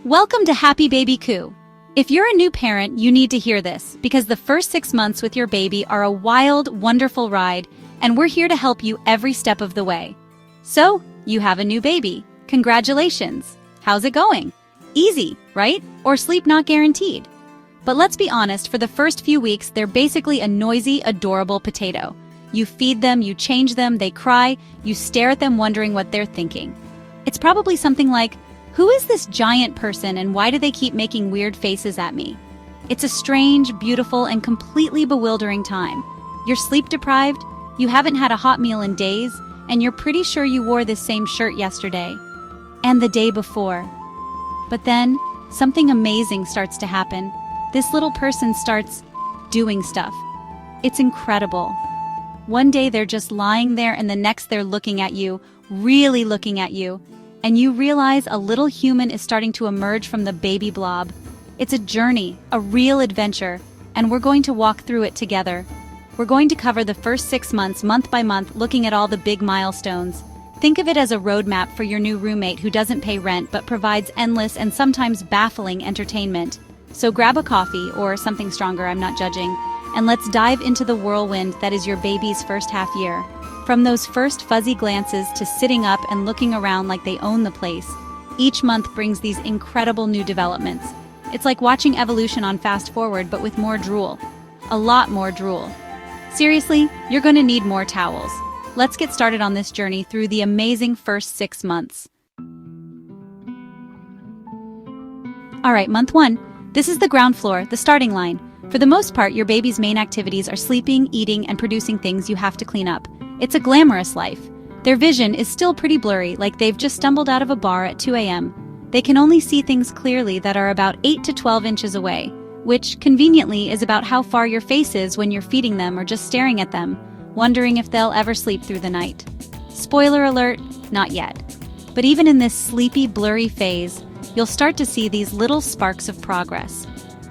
Welcome to Happy Baby Coo. If you're a new parent, you need to hear this because the first 6 months with your baby are a wild, wonderful ride, and we're here to help you every step of the way. So, you have a new baby. Congratulations. How's it going? Easy, right? Or sleep not guaranteed. But let's be honest, for the first few weeks, they're basically a noisy, adorable potato. You feed them, you change them, they cry, you stare at them wondering what they're thinking. It's probably something like, who is this giant person and why do they keep making weird faces at me? It's a strange, beautiful, and completely bewildering time. You're sleep deprived, you haven't had a hot meal in days, and you're pretty sure you wore this same shirt yesterday. And the day before. But then, something amazing starts to happen. This little person starts doing stuff. It's incredible. One day they're just lying there and the next they're looking at you, really looking at you, and you realize a little human is starting to emerge from the baby blob. It's a journey, a real adventure, and we're going to walk through it together. We're going to cover the first 6 months, month by month, looking at all the big milestones. Think of it as a roadmap for your new roommate who doesn't pay rent but provides endless and sometimes baffling entertainment. So grab a coffee, or something stronger, I'm not judging, and let's dive into the whirlwind that is your baby's first half year. From those first fuzzy glances to sitting up and looking around like they own the place, each month brings these incredible new developments. It's like watching evolution on fast forward but with more drool. A lot more drool. Seriously, you're going to need more towels. Let's get started on this journey through the amazing first 6 months. Alright, month 1. This is the ground floor, the starting line. For the most part, your baby's main activities are sleeping, eating, and producing things you have to clean up. It's a glamorous life. Their vision is still pretty blurry, like they've just stumbled out of a bar at 2 a.m. They can only see things clearly that are about 8 to 12 inches away, which, conveniently, is about how far your face is when you're feeding them or just staring at them, wondering if they'll ever sleep through the night. Spoiler alert, not yet. But even in this sleepy, blurry phase, you'll start to see these little sparks of progress.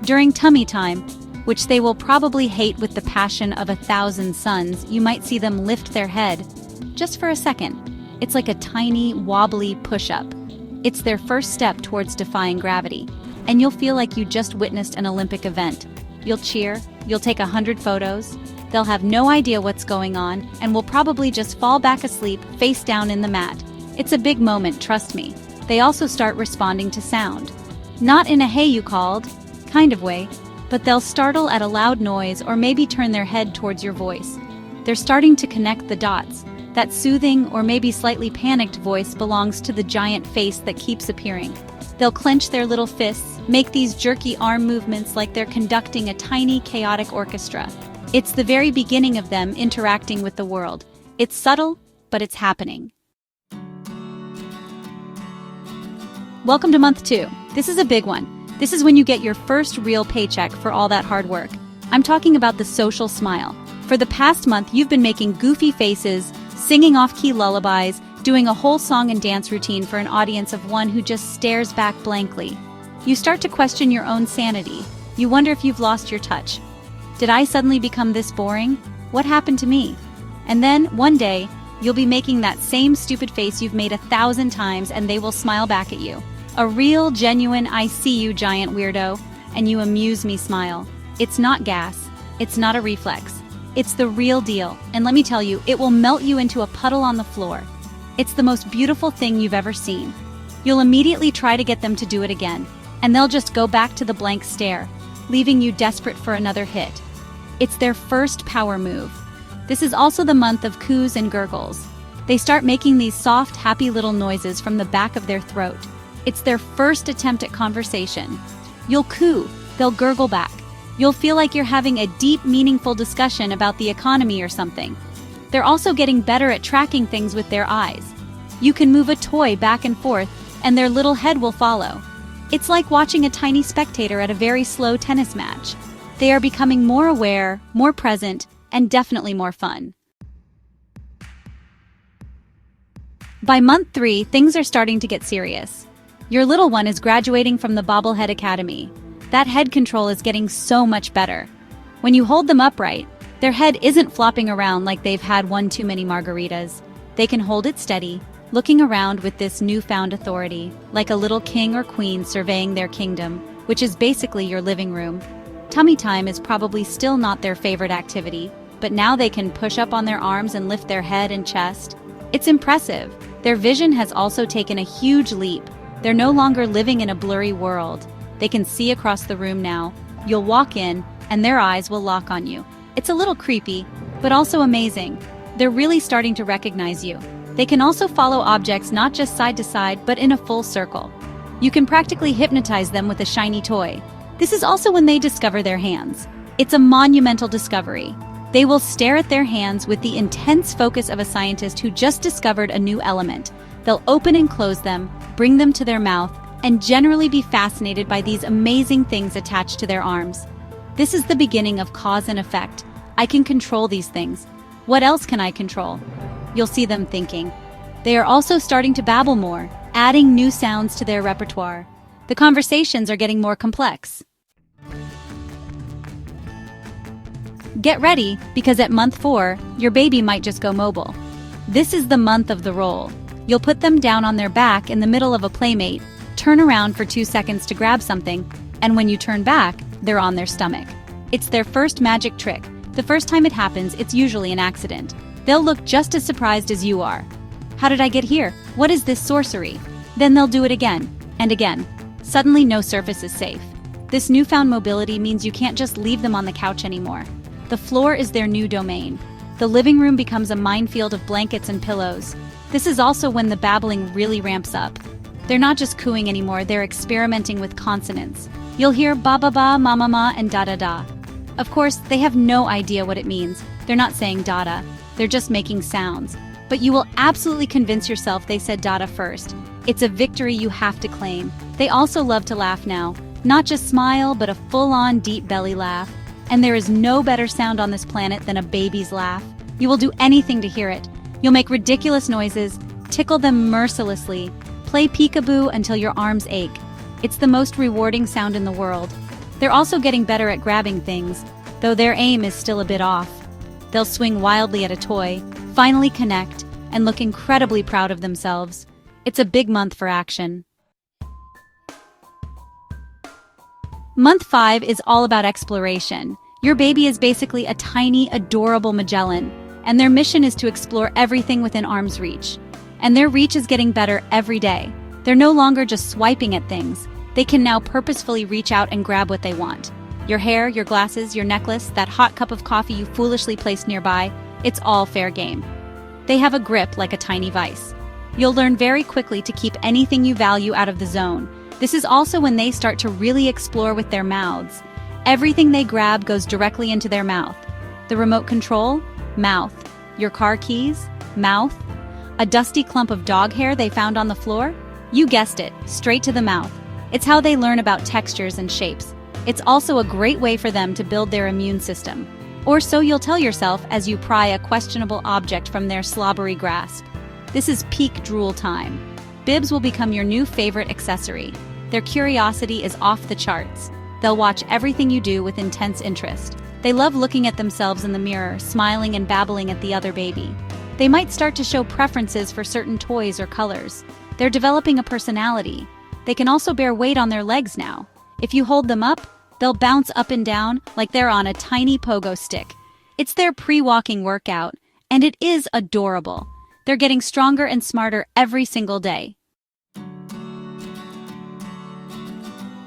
During tummy time, which they will probably hate with the passion of 1,000 suns, you might see them lift their head, just for a second. It's like a tiny, wobbly push-up. It's their first step towards defying gravity, and you'll feel like you just witnessed an Olympic event. You'll cheer, you'll take 100 photos, they'll have no idea what's going on, and will probably just fall back asleep, face down in the mat. It's a big moment, trust me. They also start responding to sound. Not in a "hey you called" kind of way, but they'll startle at a loud noise or maybe turn their head towards your voice. They're starting to connect the dots. That soothing or maybe slightly panicked voice belongs to the giant face that keeps appearing. They'll clench their little fists, make these jerky arm movements like they're conducting a tiny, chaotic orchestra. It's the very beginning of them interacting with the world. It's subtle, but it's happening. Welcome to month 2. This is a big one. This is when you get your first real paycheck for all that hard work. I'm talking about the social smile. For the past month, you've been making goofy faces, singing off-key lullabies, doing a whole song and dance routine for an audience of one who just stares back blankly. You start to question your own sanity. You wonder if you've lost your touch. Did I suddenly become this boring? What happened to me? And then, one day, you'll be making that same stupid face you've made 1,000 times and they will smile back at you. A real, genuine, I see you, giant weirdo, and you amuse me smile. It's not gas. It's not a reflex. It's the real deal, and let me tell you, it will melt you into a puddle on the floor. It's the most beautiful thing you've ever seen. You'll immediately try to get them to do it again, and they'll just go back to the blank stare, leaving you desperate for another hit. It's their first power move. This is also the month of coos and gurgles. They start making these soft, happy little noises from the back of their throat. It's their first attempt at conversation. You'll coo, they'll gurgle back. You'll feel like you're having a deep, meaningful discussion about the economy or something. They're also getting better at tracking things with their eyes. You can move a toy back and forth, and their little head will follow. It's like watching a tiny spectator at a very slow tennis match. They are becoming more aware, more present, and definitely more fun. By month 3, things are starting to get serious. Your little one is graduating from the Bobblehead Academy. That head control is getting so much better. When you hold them upright, their head isn't flopping around like they've had one too many margaritas. They can hold it steady, looking around with this newfound authority, like a little king or queen surveying their kingdom, which is basically your living room. Tummy time is probably still not their favorite activity, but now they can push up on their arms and lift their head and chest. It's impressive. Their vision has also taken a huge leap. They're no longer living in a blurry world. They can see across the room now. You'll walk in, and their eyes will lock on you. It's a little creepy, but also amazing. They're really starting to recognize you. They can also follow objects not just side to side, but in a full circle. You can practically hypnotize them with a shiny toy. This is also when they discover their hands. It's a monumental discovery. They will stare at their hands with the intense focus of a scientist who just discovered a new element. They'll open and close them, bring them to their mouth, and generally be fascinated by these amazing things attached to their arms. This is the beginning of cause and effect. I can control these things. What else can I control? You'll see them thinking. They are also starting to babble more, adding new sounds to their repertoire. The conversations are getting more complex. Get ready, because at month 4, your baby might just go mobile. This is the month of the roll. You'll put them down on their back in the middle of a playmate, turn around for 2 seconds to grab something, and when you turn back, they're on their stomach. It's their first magic trick. The first time it happens, it's usually an accident. They'll look just as surprised as you are. How did I get here? What is this sorcery? Then they'll do it again, and again. Suddenly, no surface is safe. This newfound mobility means you can't just leave them on the couch anymore. The floor is their new domain. The living room becomes a minefield of blankets and pillows. This is also when the babbling really ramps up. They're not just cooing anymore, they're experimenting with consonants. You'll hear ba-ba-ba, ma-ma-ma, and da-da-da. Of course, they have no idea what it means. They're not saying dada, they're just making sounds. But you will absolutely convince yourself they said dada first. It's a victory you have to claim. They also love to laugh now. Not just smile, but a full-on deep belly laugh. And there is no better sound on this planet than a baby's laugh. You will do anything to hear it. You'll make ridiculous noises, tickle them mercilessly, play peekaboo until your arms ache. It's the most rewarding sound in the world. They're also getting better at grabbing things, though their aim is still a bit off. They'll swing wildly at a toy, finally connect, and look incredibly proud of themselves. It's a big month for action. Month 5 is all about exploration. Your baby is basically a tiny, adorable Magellan, and their mission is to explore everything within arm's reach. And their reach is getting better every day. They're no longer just swiping at things. They can now purposefully reach out and grab what they want. Your hair, your glasses, your necklace, that hot cup of coffee you foolishly placed nearby, it's all fair game. They have a grip like a tiny vice. You'll learn very quickly to keep anything you value out of the zone. This is also when they start to really explore with their mouths. Everything they grab goes directly into their mouth. The remote control? Mouth. Your car keys? Mouth. A dusty clump of dog hair they found on the floor? You guessed it, straight to the mouth. It's how they learn about textures and shapes. It's also a great way for them to build their immune system. Or so you'll tell yourself as you pry a questionable object from their slobbery grasp. This is peak drool time. Bibs will become your new favorite accessory. Their curiosity is off the charts. They'll watch everything you do with intense interest. They love looking at themselves in the mirror, smiling and babbling at the other baby. They might start to show preferences for certain toys or colors. They're developing a personality. They can also bear weight on their legs now. If you hold them up, they'll bounce up and down like they're on a tiny pogo stick. It's their pre-walking workout, and it is adorable. They're getting stronger and smarter every single day.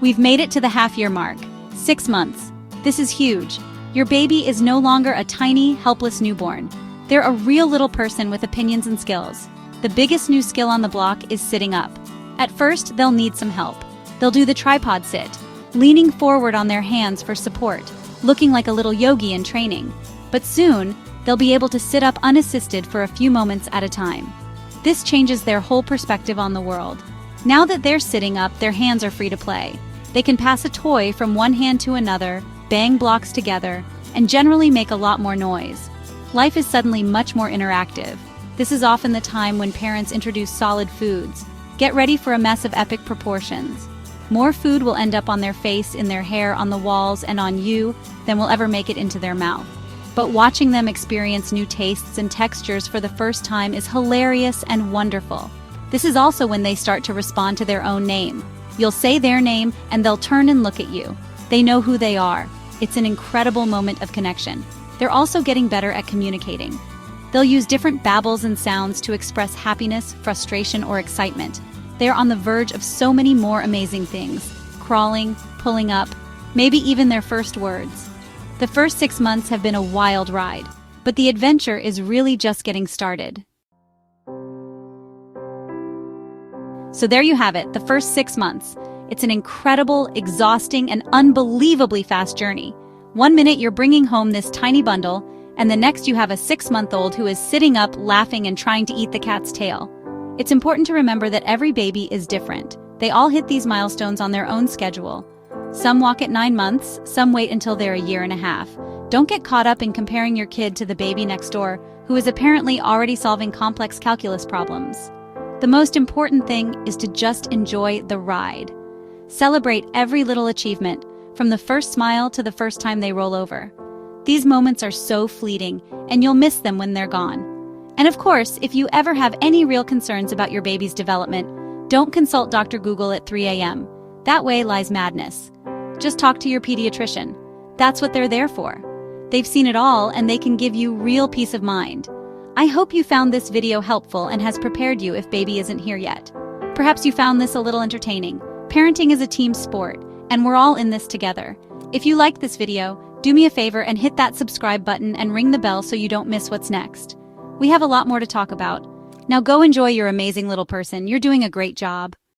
We've made it to the half-year mark. 6 months. This is huge. Your baby is no longer a tiny, helpless newborn. They're a real little person with opinions and skills. The biggest new skill on the block is sitting up. At first, they'll need some help. They'll do the tripod sit, leaning forward on their hands for support, looking like a little yogi in training. But soon, they'll be able to sit up unassisted for a few moments at a time. This changes their whole perspective on the world. Now that they're sitting up, their hands are free to play. They can pass a toy from one hand to another, bang blocks together, and generally make a lot more noise. Life is suddenly much more interactive. This is often the time when parents introduce solid foods. Get ready for a mess of epic proportions. More food will end up on their face, in their hair, on the walls, and on you than will ever make it into their mouth. but watching them experience new tastes and textures for the first time is hilarious and wonderful. This is also when they start to respond to their own name. You'll say their name and they'll turn and look at you. They know who they are. It's an incredible moment of connection. They're also getting better at communicating. They'll use different babbles and sounds to express happiness, frustration, or excitement. They are on the verge of so many more amazing things. Crawling, pulling up, maybe even their first words. The first 6 months have been a wild ride, but the adventure is really just getting started. So there you have it, the first 6 months. It's an incredible, exhausting, and unbelievably fast journey. 1 minute you're bringing home this tiny bundle, and the next you have a 6-month-old who is sitting up, laughing, and trying to eat the cat's tail. It's important to remember that every baby is different. They all hit these milestones on their own schedule. Some walk at 9 months, some wait until they're a year and a half. Don't get caught up in comparing your kid to the baby next door, who is apparently already solving complex calculus problems. The most important thing is to just enjoy the ride. Celebrate every little achievement, from the first smile to the first time they roll over. These moments are so fleeting, and you'll miss them when they're gone. And of course, if you ever have any real concerns about your baby's development, don't consult Dr. Google at 3 a.m. That way lies madness. Just talk to your pediatrician. That's what they're there for. They've seen it all, and they can give you real peace of mind. I hope you found this video helpful and has prepared you if baby isn't here yet. Perhaps you found this a little entertaining. Parenting is a team sport, and we're all in this together. If you liked this video, do me a favor and hit that subscribe button and ring the bell so you don't miss what's next. We have a lot more to talk about. Now go enjoy your amazing little person. You're doing a great job.